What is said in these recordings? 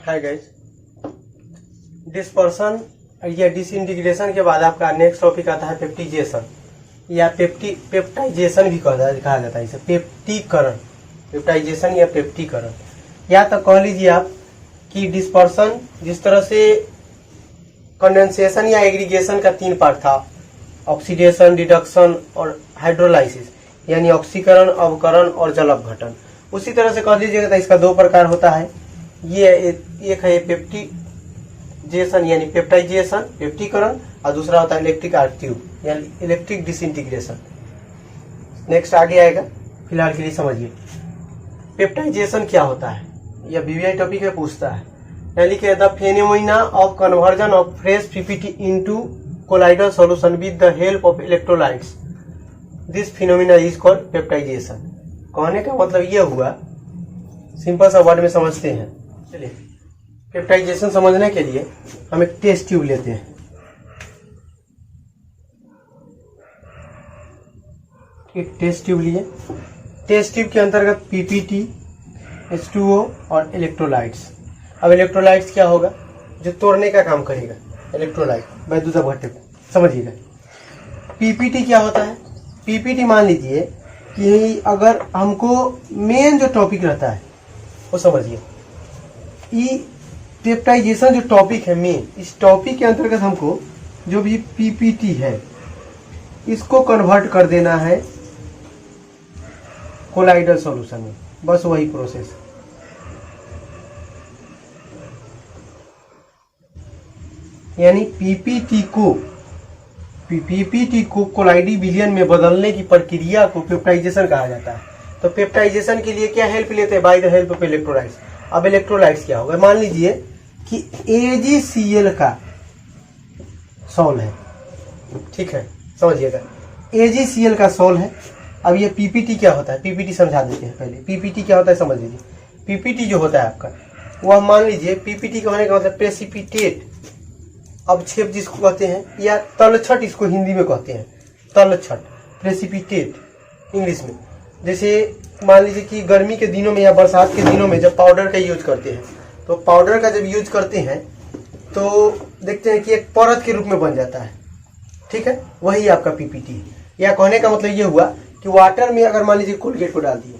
Hi guys, dispersion या disintegration के बाद आपका नेक्स्ट टॉपिक आता है पेप्टिजेशन या पेप्टाइजेशन भी कहा जाता है इसे पेप्टीकरण, पेप्टाइजेशन या पेप्टीकरण। या तो कह लीजिए आप कि डिस्पर्सन जिस तरह से कंडेंसेशन या एग्रीगेशन का 3 पार्ट था, ऑक्सीडेशन, रिडक्शन और हाइड्रोलाइसिस, यानी ऑक्सीकरण, अवकरण और जल अपघटन। उसी तरह से कह लीजिएगा तो इसका 2 प्रकार होता है। ये एक है पेप्टिजेशन यानी पेप्टाइजेशन, पेप्टीकरण, और दूसरा होता है इलेक्ट्रिक आर्क ट्यूब यानी इलेक्ट्रिक डिसइंटीग्रेशन। नेक्स्ट आगे आएगा, फिलहाल के लिए समझिए पेप्टाइजेशन क्या होता है। यह बीबीआई टॉपिक में पूछता है, यानी कि the phenomena of conversion of fresh PPT into colloidal solution with the help of electrolytes, this phenomena is called peptization. कहने का मतलब यह हुआ, सिंपल सा वर्ड में समझते हैं। चलिए, पेप्टाइजेशन समझने के लिए हम एक टेस्ट ट्यूब लेते हैं। एक टेस्ट ट्यूब लिए, टेस्ट ट्यूब के अंतर्गत पीपीटी, H2O और इलेक्ट्रोलाइट्स। अब इलेक्ट्रोलाइट्स क्या होगा, जो तोड़ने का काम करेगा, इलेक्ट्रोलाइट वैद्युत अपघटन। समझिएगा पीपीटी क्या होता है। पीपीटी मान लीजिए कि अगर हमको मेन जो टॉपिक रहता है वो समझिए, ये पेप्टाइजेशन जो टॉपिक है मेन, इस टॉपिक के अंतर्गत हमको जो भी पीपीटी है इसको कन्वर्ट कर देना है कोलाइडल सॉल्यूशन में। बस वही प्रोसेस। यानी पीपीटी को कोलाइडी विलयन में बदलने की प्रक्रिया को पेप्टाइजेशन कहा जाता है। तो पेप्टाइजेशन के लिए क्या हेल्प लेते हैं, by the help of electrolytes. अब इलेक्ट्रोलाइट्स क्या होगा, मान लीजिए कि AgCl का सॉल्व है, ठीक है, समझिएगा AgCl का सॉल्व है। अब ये पीपीटी क्या होता है, पीपीटी समझा देते हैं पहले। पीपीटी क्या होता है समझ लीजिए। पीपीटी जो होता है आपका, वह मान लीजिए पीपीटी का होने का मतलब प्रेसिपिटेट अवक्षेप जिसको कहते हैं, या तलछट इसको हिंदी में कहते हैं, तलछट, प्रेसिपिटेट इंग्लिश में। जैसे मान लीजिए कि गर्मी के दिनों में या बरसात के दिनों में जब पाउडर का यूज करते हैं, तो पाउडर का जब यूज करते हैं तो देखते हैं कि एक परत के रूप में बन जाता है, ठीक है, वही आपका पीपीटी है। या कहने का मतलब ये हुआ कि वाटर में अगर मान लीजिए कोलगेट को डाल दिए,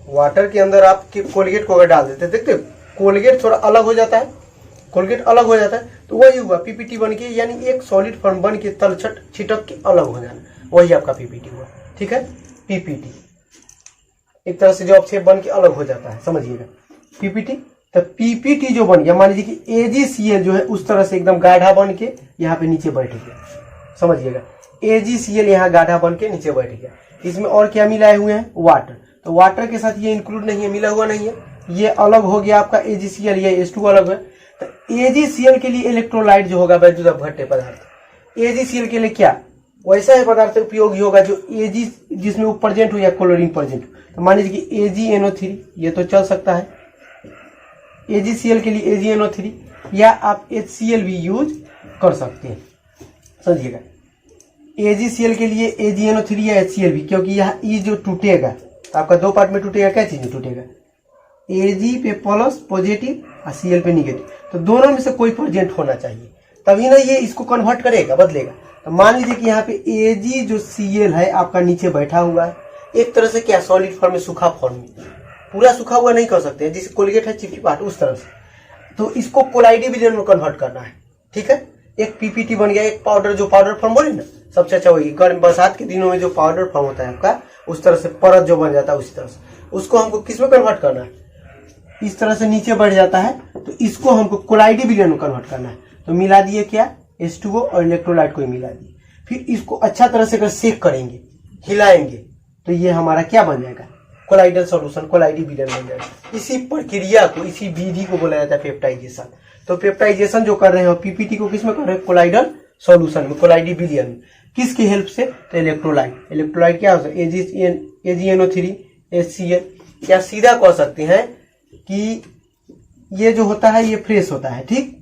वाटर के अंदर आप कोलगेट को अगर डाल देते, देखते कोलगेट थोड़ा अलग हो जाता है, कोलगेट अलग हो जाता है, तो वही हुआ पीपीटी बन के, यानी एक सॉलिड फॉर्म बन के तलछट छिटक के अलग हो जाना, वही आपका पीपीटी हुआ, ठीक है। पीपीटी एक तरह से जो अवक्षेप बन के अलग हो जाता है, समझिएगा पीपीटी। तो पीपीटी जो बन गया, मान लीजिए कि AgCl जो है उस तरह से एकदम गाढ़ा बन के यहाँ पे नीचे बैठ गया, समझिएगा AgCl यहाँ गाढ़ा बन के नीचे बैठ गया। इसमें और क्या मिलाए हुए हैं, वाटर। तो वाटर के साथ ये इंक्लूड नहीं है, मिला हुआ नहीं है, ये अलग हो गया आपका AgCl, ये H2 अलग है। तो AgCl के लिए इलेक्ट्रोलाइट जो होगा वैद्युत अपघट्य पदार्थ, AgCl के लिए क्या वैसा है पदार्थ उपयोगी होगा जो Ag जिसमें वो प्रेजेंट हो या क्लोरीन प्रेजेंट हो। तो मान लीजिए कि AgNO3, ये तो चल सकता है, AgCl के लिए AgNO3, या आप HCl भी यूज कर सकते हैं, समझिएगा। AgCl के लिए AgNO3 या HCl भी, क्योंकि यह ई जो टूटेगा तो आपका 2 पार्ट में टूटेगा, क्या चीज में टूटेगा, Ag पे प्लस पॉजिटिव और Cl पे निगेटिव, तो दोनों में से कोई प्रेजेंट होना चाहिए, तभी ना ये इसको कन्वर्ट करेगा, बदलेगा। तो मान लीजिए कि यहाँ पे Ag जो Cl है आपका नीचे बैठा हुआ है, एक तरह से क्या सॉलिड फॉर्म में, सूखा फॉर्म में, पूरा सूखा हुआ नहीं कर सकते हैं, जिसे कोलगेट है चिपचिपाहट उस तरह से। तो इसको कोलाइडी विलयन में कन्वर्ट करना है, ठीक है। एक पीपीटी बन गया, एक पाउडर, जो पाउडर फॉर्म बोले ना, सबसे अच्छा वही गर्म बरसात के दिनों में जो पाउडर फॉर्म होता है आपका, उस तरह से परत जो बन जाता है उसी तरह से, उसको हमको किस में कन्वर्ट करना है, इस तरह से नीचे बढ़ जाता है, तो इसको हमको कोलाइडी विलयन में कन्वर्ट करना है। तो मिला दिए क्या, H2O और इलेक्ट्रोलाइट को ही मिला दिए, फिर इसको अच्छा तरह से अगर सेक करेंगे, हिलाएंगे, तो ये हमारा क्या बन जाएगा, कोलाइडल सॉल्यूशन, कोलाइडी विलयन बन जाएगा। इसी प्रक्रिया को, इसी विधि को बोला जाता है पेप्टाइजेशन। तो पेप्टाइजेशन जो कर रहे हैं पीपीटी को किस में कर रहे हैं, कोलाइडल सॉल्यूशन में, कोलाइडी विलयन में। किसकी हेल्प से, तो इलेक्ट्रोलाइट। इलेक्ट्रोलाइट क्या होता है, AgNO3, HCl, या सीधा कह सकते हैं कि ये जो होता है ये फ्रेश होता है, ठीक,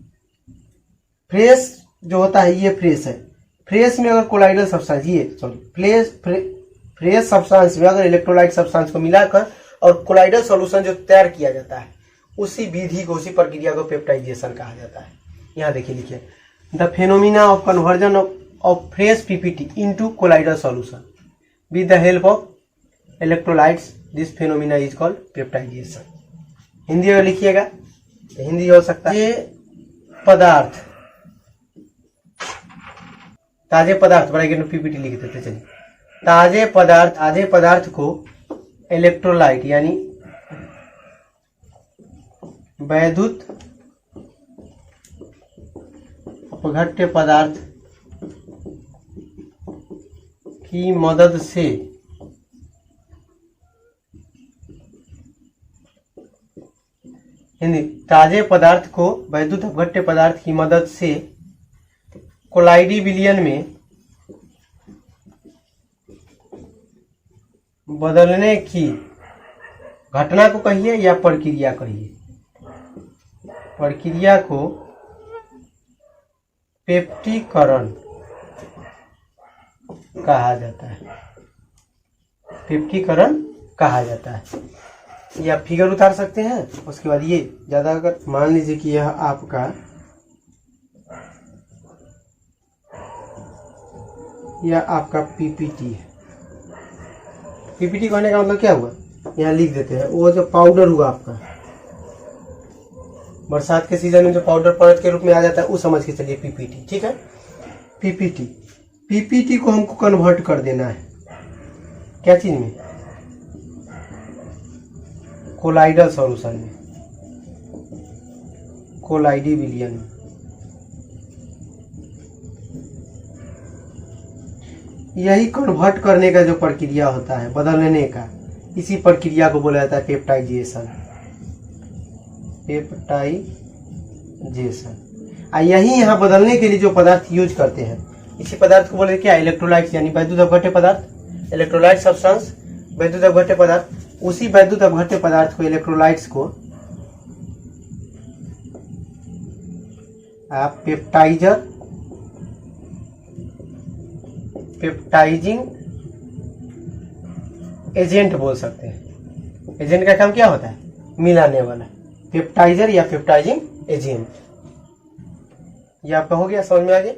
फ्रेश जो होता है ये फ्रेश है। फ्रेश में अगर कोलाइडल सब्सटेंस, ये सॉरी फ्रेश सब्सटेंस में अगर इलेक्ट्रोलाइट सब्सटेंस को मिलाकर और कोलाइडल सॉल्यूशन जो तैयार किया जाता है, उसी विधि को, उसी प्रक्रिया को पेप्टाइजेशन कहा जाता है। यहाँ देखिए लिखिए, the phenomena of conversion of fresh PPT into colloidal solution with the help of electrolytes, this phenomena is called peptization. Hindi में लिखिएगा तो हिंदी हो सकता है, ये पदार्थ, ताजे पदार्थ, ब्रैकेट में पीपीटी लिख देते, चलिए, ताजे पदार्थ को इलेक्ट्रोलाइट यानी वैद्युत अपघट्य पदार्थ की मदद से हिंदी, ताजे पदार्थ को वैद्युत अपघट्य पदार्थ की मदद से कोलाइडी विलयन में बदलने की घटना को कहिए या प्रक्रिया कहिए, प्रक्रिया को पेप्टीकरण कहा जाता है, पेप्टीकरण कहा जाता है। या फिगर उतार सकते हैं। उसके बाद ये ज्यादा, अगर मान लीजिए कि यह आपका पीपीटी है, पीपीटी कहने का मतलब क्या हुआ, यहाँ लिख देते हैं, वो जो पाउडर हुआ आपका बरसात के सीजन में जो पाउडर परत के रूप में आ जाता है, वो समझ के चलिए पीपीटी, ठीक है। पीपीटी को हमको कन्वर्ट कर देना है क्या चीज में, कोलाइडल सॉल्यूशन में, कोलाइडी विलयन में। यही कन्वर्ट करने का जो प्रक्रिया होता है, बदलने का, इसी प्रक्रिया को बोला जाता है पेप्टाइजेशन, यही यहाँ बदलने के लिए जो पदार्थ यूज करते हैं, इसी पदार्थ को बोले क्या, इलेक्ट्रोलाइट्स यानी वैद्युत अपघट्य पदार्थ, इलेक्ट्रोलाइट सब्सटेंस, वैद्युत अपघट्य पदार्थ। उसी वैद्युत अपघट्य पदार्थ को, इलेक्ट्रोलाइट्स को आप पेप्टाइजिंग एजेंट बोल सकते हैं। एजेंट का काम क्या होता है, मिलाने वाला, पेप्टाइजर या पेप्टाइजिंग एजेंट। ये आपका हो गया, समझ में आ गया।